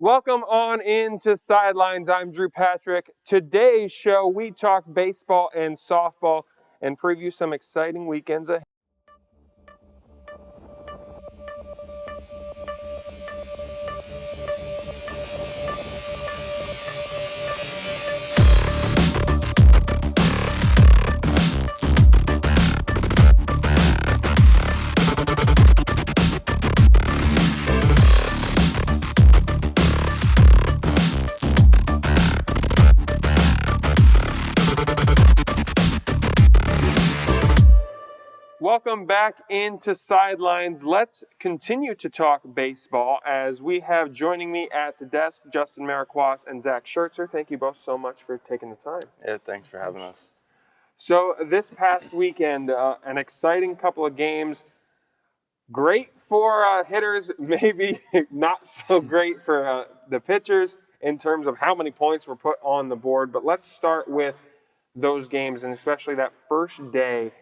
Welcome on into Sidelines. I'm Drew Patrick. Today's show, we talk baseball and softball and preview some exciting weekends ahead. Welcome back into Sidelines. Let's continue to talk baseball as we have joining me at the desk Justin Marykwas and Zach Shertzer. Thank you both so much for taking the time. Yeah, thanks for having us. So this past weekend, an exciting couple of games. Great for hitters, maybe not so great for the pitchers in terms of how many points were put on the board. But let's start with those games, and especially that first day.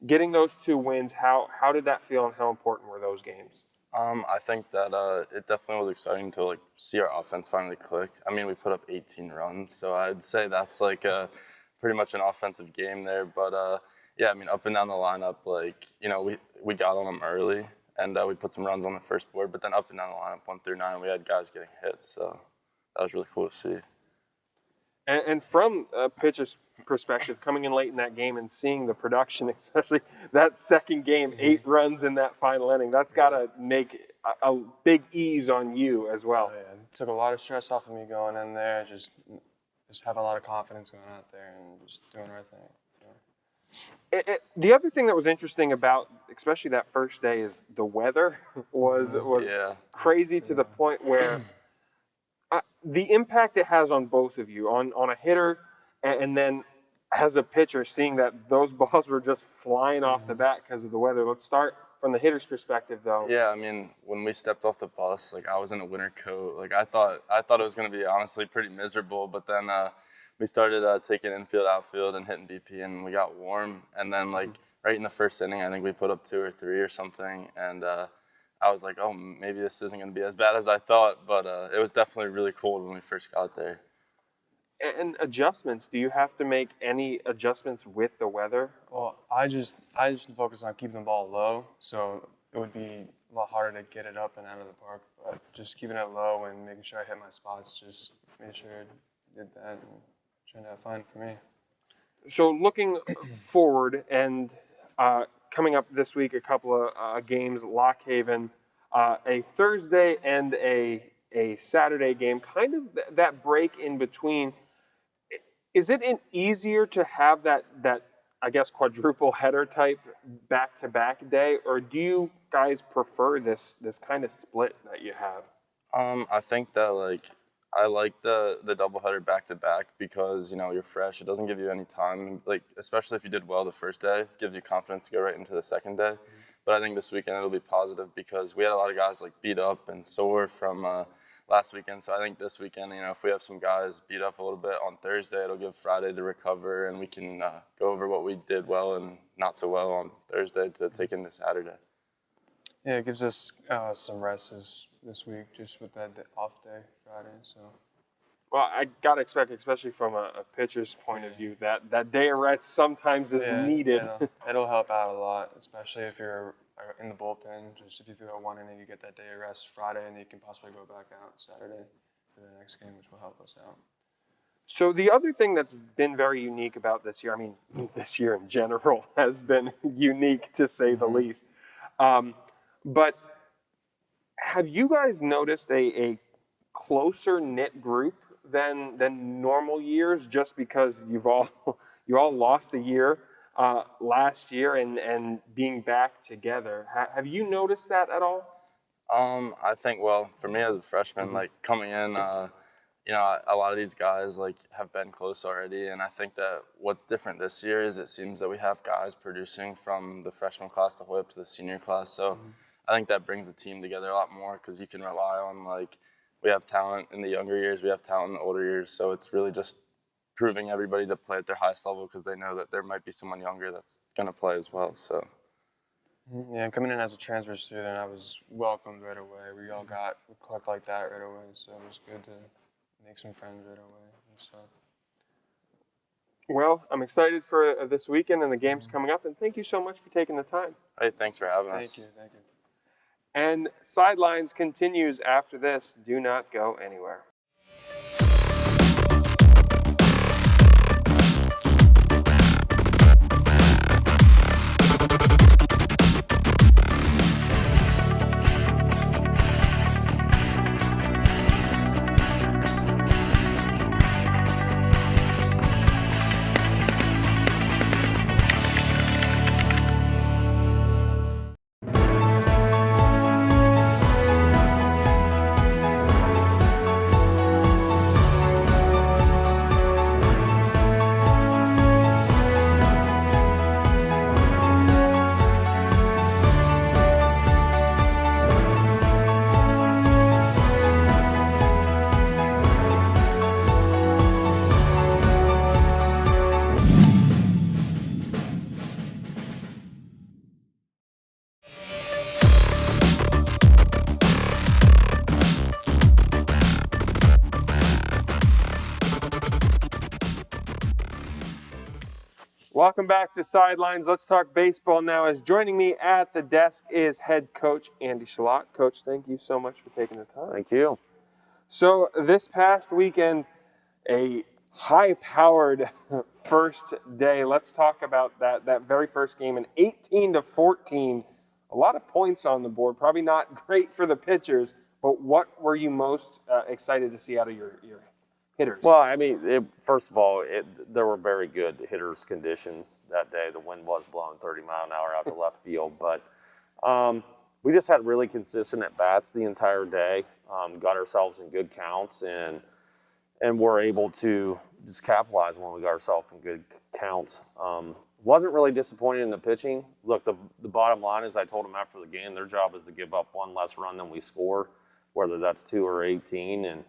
Getting those two wins, how did that feel and how important were those games? I think that it definitely was exciting to see our offense finally click. I mean, we put up 18 runs, so I'd say that's pretty much an offensive game there. But yeah, I mean, up and down the lineup, we got on them early and we put some runs on the first board, but then up and down the lineup 1 through 9, we had guys getting hit, so that was really cool to see. And from a pitcher's perspective, coming in late in that game and seeing the production, especially that second game, 8 runs in that final inning, that's got to make a big ease on you as well. Oh, yeah. It took a lot of stress off of me going in there, just have a lot of confidence going out there and just doing the right thing. The other thing that was interesting about, especially that first day, is the weather was crazy to the point where the impact it has on both of you, on a hitter and then as a pitcher, seeing that those balls were just flying off the bat because of the weather. Let's start from the hitter's perspective, though. Yeah, I mean, when we stepped off the bus, I was in a winter coat. I thought it was going to be honestly pretty miserable, but then we started taking infield, outfield, and hitting BP, and we got warm. And then right in the first inning, I think we put up 2 or 3 or something, and I was like, oh, maybe this isn't going to be as bad as I thought, but it was definitely really cold when we first got there. And adjustments, do you have to make any adjustments with the weather? Well, I just focus on keeping the ball low, so it would be a lot harder to get it up and out of the park, but just keeping it low and making sure I hit my spots, just made sure I did that and trying to have fun for me. So looking forward and coming up this week, a couple of games, Lock Haven, a Thursday and a Saturday game, kind of that break in between. Is it easier to have that I guess quadruple header type back-to-back day, or do you guys prefer this kind of split that you have? I think that I like the doubleheader back-to-back because you're fresh. It doesn't give you any time, especially if you did well the first day, it gives you confidence to go right into the second day. But I think this weekend it'll be positive because we had a lot of guys beat up and sore from last weekend. So I think this weekend, if we have some guys beat up a little bit on Thursday, it'll give Friday to recover, and we can go over what we did well and not so well on Thursday to take into Saturday. Yeah, it gives us some rest this week, just with that off day Friday. So. Well, I gotta expect, especially from a pitcher's point of view, that day of rest sometimes is needed. It'll help out a lot, especially if you're in the bullpen. Just if you throw 1 inning, you get that day of rest Friday, and you can possibly go back out Saturday for the next game, which will help us out. So the other thing that's been very unique about this year, I mean, this year in general has been unique to say the least. But have you guys noticed a closer knit group than normal years, just because you all lost a year last year and being back together? Have you noticed that at all? I think, well, for me as a freshman, coming in, a lot of these guys have been close already, and I think that what's different this year is it seems that we have guys producing from the freshman class the whole up to the senior class. So I think that brings the team together a lot more because you can rely on we have talent in the younger years, we have talent in the older years, so it's really just proving everybody to play at their highest level because they know that there might be someone younger that's going to play as well. So Yeah, and coming in as a transfer student, I was welcomed right away. We clicked like that right away, so it was good to make some friends right away and stuff. Well, I'm excited for this weekend and the games coming up, and thank you so much for taking the time. Hey, thanks for having us. Thank you. And Sidelines continues after this. Do not go anywhere. Welcome back to Sidelines. Let's talk baseball now. As joining me at the desk is head coach Andy Chalot. Coach, thank you so much for taking the time. Thank you. So this past weekend, a high-powered first day. Let's talk about that very first game, an 18-14. A lot of points on the board. Probably not great for the pitchers, but what were you most excited to see out of your hitters? Well, I mean, first of all, there were very good hitters' conditions that day. The wind was blowing 30 mile an hour out to left field, but we just had really consistent at-bats the entire day, got ourselves in good counts, and were able to just capitalize when we got ourselves in good counts. Wasn't really disappointed in the pitching. Look, the bottom line is I told them after the game, their job is to give up one less run than we score, whether that's 2 or 18, and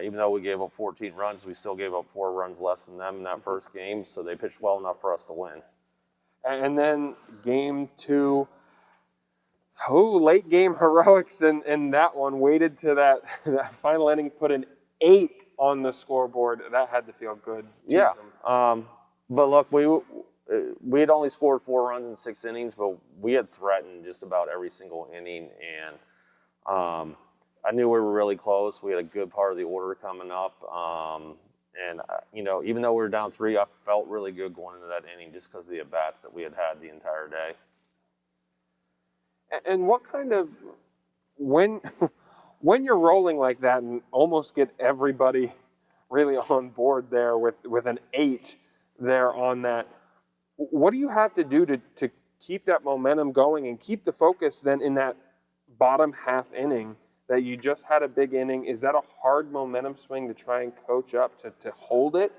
even though we gave up 14 runs, we still gave up 4 runs less than them in that first game, so they pitched well enough for us to win. And then game 2, late game heroics in that one. Waited to that final inning, put an 8 on the scoreboard. That had to feel good. Yeah, but look, we had only scored 4 runs in 6 innings, but we had threatened just about every single inning, and I knew we were really close. We had a good part of the order coming up. And, even though we were down 3, I felt really good going into that inning just because of the at-bats that we had the entire day. And what kind of, when you're rolling like that and almost get everybody really on board there with an 8 there on that, what do you have to do to keep that momentum going and keep the focus then in that bottom half inning that you just had a big inning? Is that a hard momentum swing to try and coach up to hold it?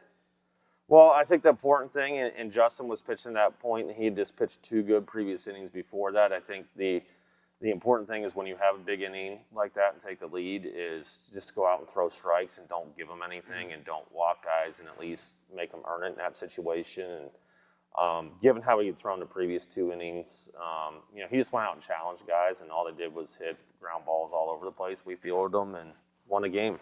Well, I think the important thing, and Justin was pitching at that point, and he had just pitched 2 good previous innings before that. I think the important thing is when you have a big inning like that and take the lead is just go out and throw strikes and don't give them anything and don't walk guys and at least make them earn it in that situation. And given how he had thrown the previous 2 innings, he just went out and challenged guys, and all they did was hit ground balls all over the place. We fielded them and won the game.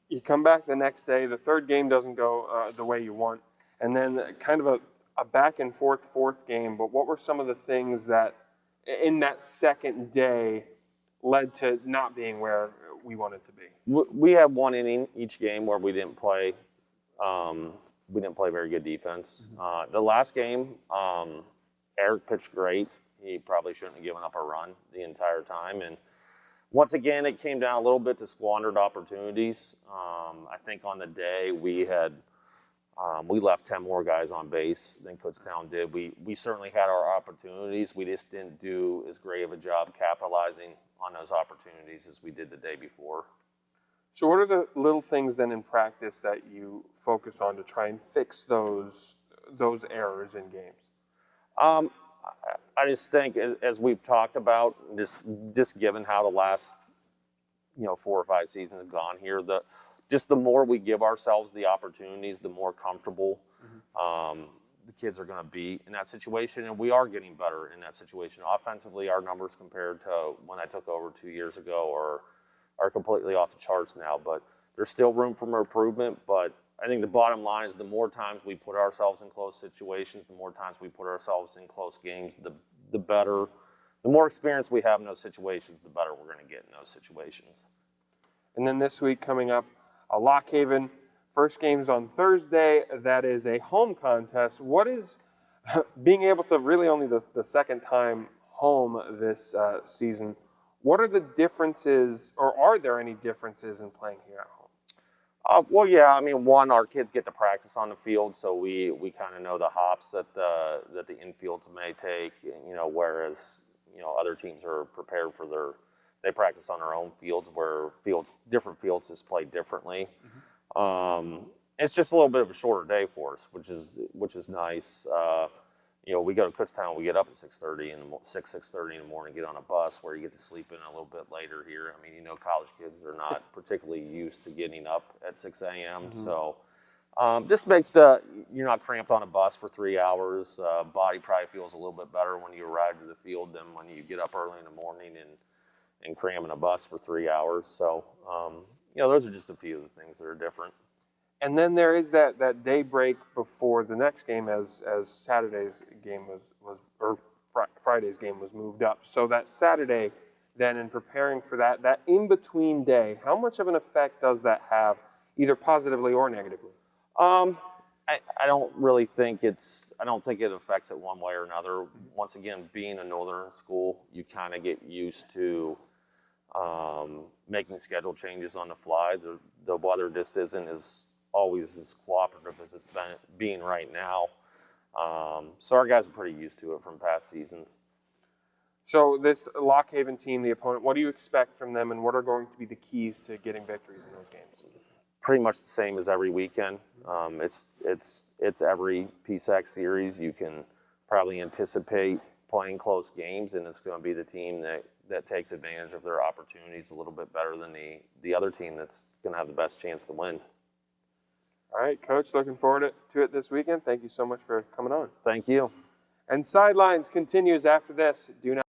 You come back the next day, the third game doesn't go the way you want, and then kind of a back and forth 4th game. But what were some of the things that in that second day led to not being where we wanted to be? We had 1 inning each game where we didn't play very good defense. The last game, Eric pitched great. He probably shouldn't have given up a run the entire time. And once again, it came down a little bit to squandered opportunities. I think on the day we left 10 more guys on base than Kutztown did. We certainly had our opportunities. We just didn't do as great of a job capitalizing on those opportunities as we did the day before. So what are the little things then in practice that you focus on to try and fix those errors in games? I just think, as we've talked about, just given how the last 4 or 5 seasons have gone here, the more we give ourselves the opportunities, the more comfortable the kids are going to be in that situation, and we are getting better in that situation. Offensively, our numbers compared to when I took over 2 years ago are completely off the charts now, but there's still room for improvement. But I think the bottom line is the more times we put ourselves in close situations, the more times we put ourselves in close games, the better, the more experience we have in those situations, the better we're going to get in those situations. And then this week coming up, Lock Haven. First game's on Thursday. That is a home contest. What is being able to really only the second time home this season? What are the differences, or are there any differences in playing here at home? Well, yeah, I mean, one, our kids get to practice on the field, so we kind of know the hops that the infields may take, you know, whereas, you know, other teams are prepared for they practice on their own fields, where different fields just play differently. It's just a little bit of a shorter day for us, which is nice. You know, we go to Kutztown, we get up at 6:30 in the morning, get on a bus where you get to sleep in a little bit later here. I mean, you know, college kids, they're not particularly used to getting up at 6 a.m. So this makes you're not cramped on a bus for 3 hours. Body probably feels a little bit better when you arrive to the field than when you get up early in the morning and cram in a bus for 3 hours. So, you know, those are just a few of the things that are different. And then there is that day break before the next game, as Saturday's game or Friday's game was moved up. So that Saturday, then, in preparing for that in-between day, how much of an effect does that have, either positively or negatively? I don't really think it affects it one way or another. Once again, being a northern school, you kind of get used to making schedule changes on the fly. The weather just isn't always as cooperative as it's being right now. So our guys are pretty used to it from past seasons. So this Lock Haven team, the opponent, what do you expect from them, and what are going to be the keys to getting victories in those games? Pretty much the same as every weekend. It's every PSAC series. You can probably anticipate playing close games, and it's going to be the team that takes advantage of their opportunities a little bit better than the other team that's going to have the best chance to win. All right, Coach, looking forward to it this weekend. Thank you so much for coming on. Thank you. And Sidelines continues after this. Do not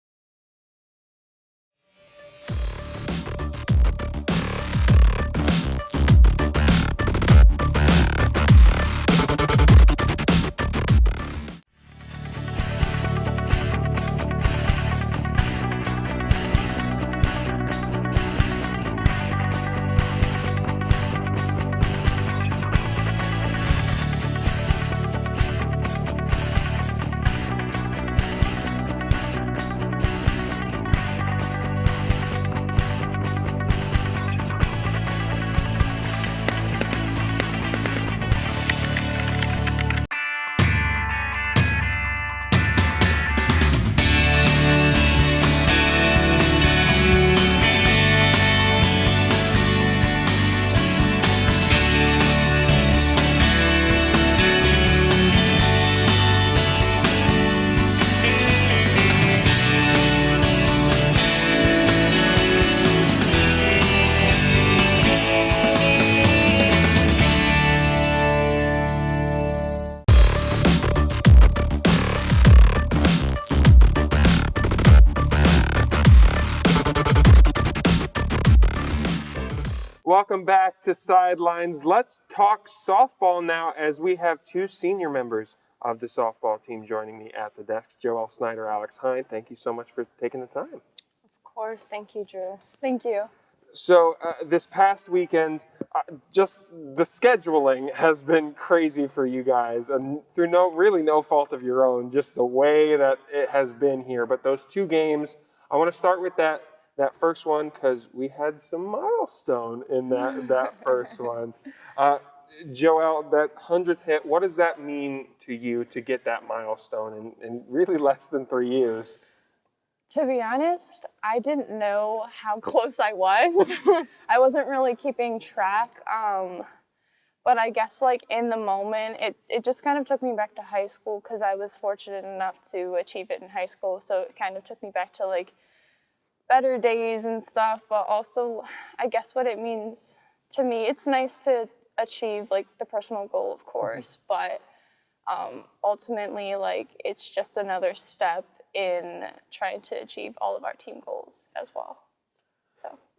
Welcome back to Sidelines. Let's talk softball now, as we have two senior members of the softball team joining me at the desk, Joelle, Snyder, Alex Hein. Thank you so much for taking the time. Of course. Thank you, Drew. Thank you. So this past weekend, just the scheduling has been crazy for you guys, and through no fault of your own, just the way that it has been here. But those two games, I want to start with that first one, because we had some milestone in that first one. Joelle, that 100th hit, what does that mean to you to get that milestone in really less than 3 years? To be honest, I didn't know how close I was. I wasn't really keeping track. But I guess like in the moment, it just kind of took me back to high school, because I was fortunate enough to achieve it in high school. So it kind of took me back to like better days and stuff, but also I guess what it means to me, it's nice to achieve like the personal goal, of course, but ultimately, like, it's just another step in trying to achieve all of our team goals as well.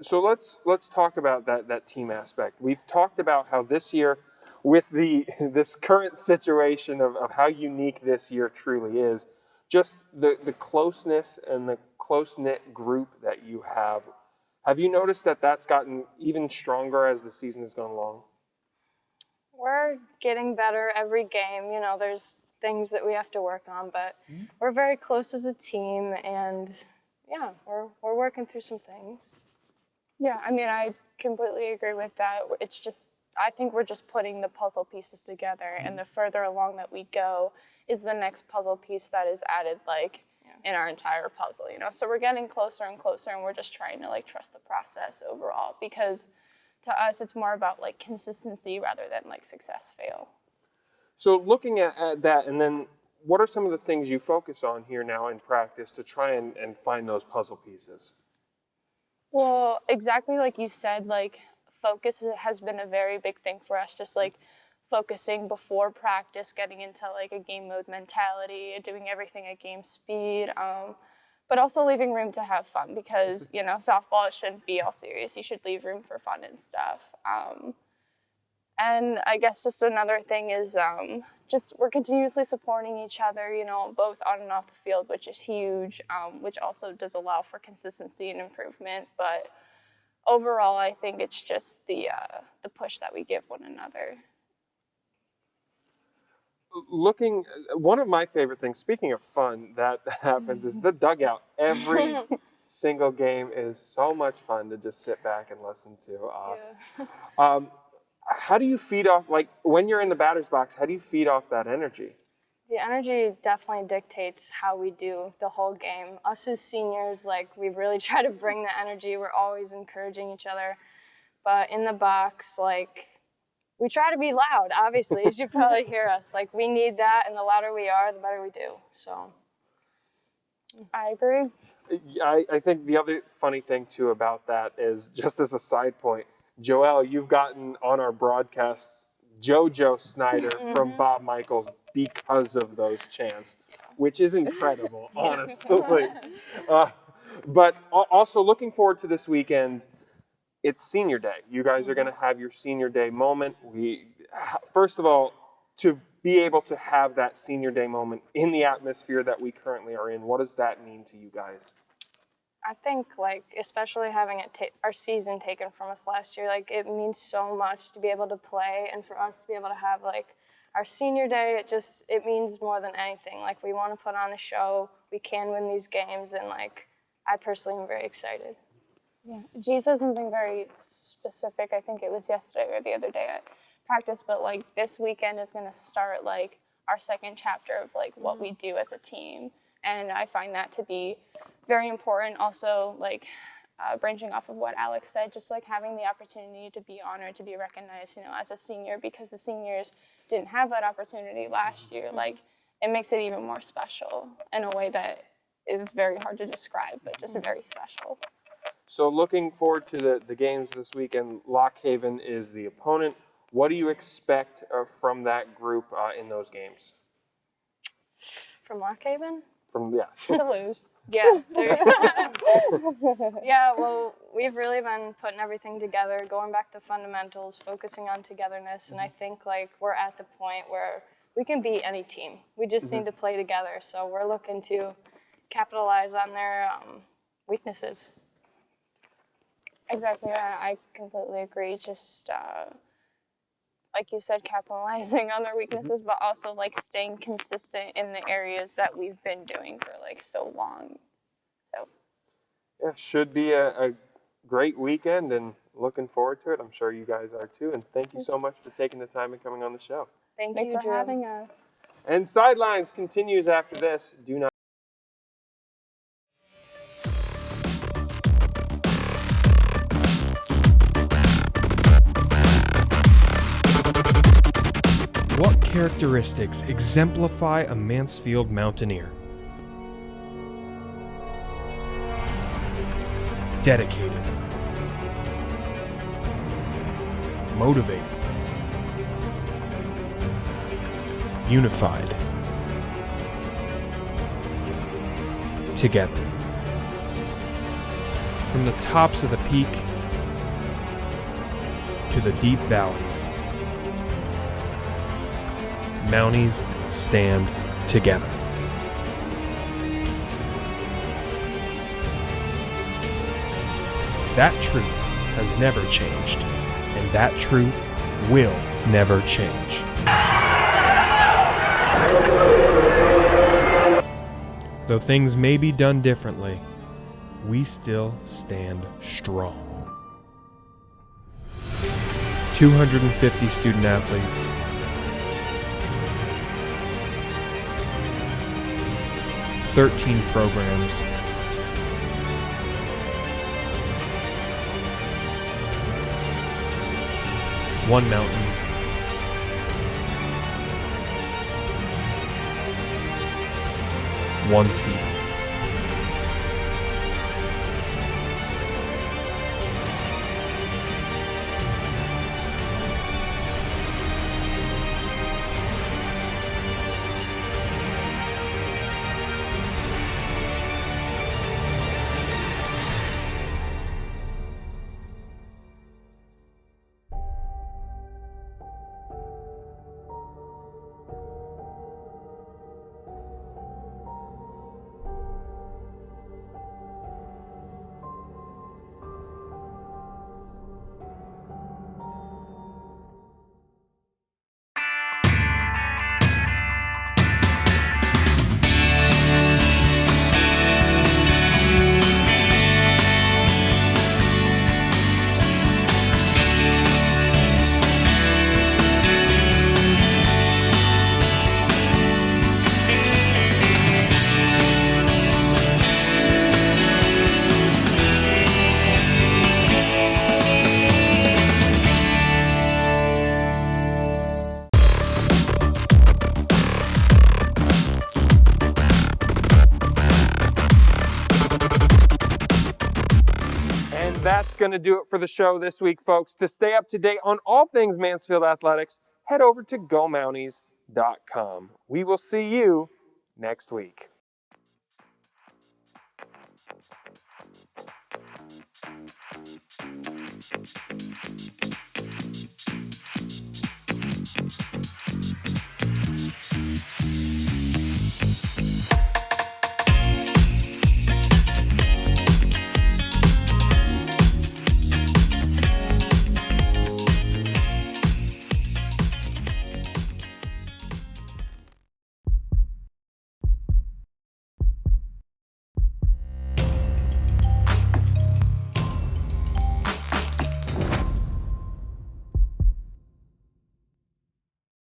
So let's talk about that team aspect. We've talked about how this year, with this current situation of how unique this year truly is, just the closeness and the close-knit group that you have. Have you noticed that that's gotten even stronger as the season has gone along? We're getting better every game. You know, there's things that we have to work on, but we're very close as a team, and yeah, we're working through some things. Yeah, I mean, I completely agree with that. It's just, I think we're just putting the puzzle pieces together, and the further along that we go is the next puzzle piece that is added, like, in our entire puzzle, you know? So we're getting closer and closer, and we're just trying to, like, trust the process overall, because to us, it's more about, like, consistency rather than, like, success fail. So looking at that, and then what are some of the things you focus on here now in practice to try and find those puzzle pieces? Well, exactly like you said, like, focus has been a very big thing for us, just like focusing before practice, getting into like a game mode mentality, doing everything at game speed, but also leaving room to have fun, because, you know, softball, it shouldn't be all serious. You should leave room for fun and stuff. And I guess just another thing is just we're continuously supporting each other, you know, both on and off the field, which is huge, which also does allow for consistency and improvement. But overall, I think it's just the push that we give one another. One of my favorite things, speaking of fun, that happens is the dugout. Every single game is so much fun to just sit back and listen to. How do you feed off, like, when you're in the batter's box, how do you feed off that energy? The energy definitely dictates how we do the whole game. Us as seniors, like, we really try to bring the energy. We're always encouraging each other. But in the box, like, we try to be loud, obviously, as you probably hear us. Like, we need that, and the louder we are, the better we do. So, I agree. I think the other funny thing, too, about that is, just as a side point, Joelle, you've gotten on our broadcasts JoJo Snyder from Bob Michaels because of those chants, which is incredible, honestly. But also looking forward to this weekend. It's senior day. You guys are going to have your senior day moment. First of all, to be able to have that senior day moment in the atmosphere that we currently are in, what does that mean to you guys? I think, like, especially having our season taken from us last year, like, it means so much to be able to play, and for us to be able to have, like, our senior day, it means more than anything. Like, we want to put on a show, we can win these games, and, like, I personally am very excited. Yeah, G said something very specific. I think it was yesterday or the other day at practice, but, like, this weekend is going to start, like, our second chapter of, like, what we do as a team, and I find that to be very important. Also, like, branching off of what Alex said, just like having the opportunity to be honored, to be recognized, you know, as a senior, because the seniors didn't have that opportunity last year. Like, it makes it even more special in a way that is very hard to describe, but just very special. So looking forward to the games this weekend. Lock Haven is the opponent. What do you expect from that group in those games? From Lock Haven? To lose. Yeah. Yeah, well, we've really been putting everything together, going back to fundamentals, focusing on togetherness, and I think, like, we're at the point where we can beat any team. We just need to play together, so we're looking to capitalize on their weaknesses. Exactly, I completely agree. Just, like you said, capitalizing on their weaknesses, but also, like, staying consistent in the areas that we've been doing for, like, so long. So, yeah, should be a great weekend, and looking forward to it. I'm sure you guys are too. And thank you so much for taking the time and coming on the show. Thanks for having us. And Sidelines continues after this. Do not. What characteristics exemplify a Mansfield Mountaineer? Dedicated, motivated, unified together. From the tops of the peak to the deep valleys, Mounties stand together. That truth has never changed, and that truth will never change. Though things may be done differently, we still stand strong. 250 student athletes, 13 programs, one mountain, one season. That's going to do it for the show this week, folks. To stay up to date on all things Mansfield athletics, head over to GoMounties.com. We will see you next week.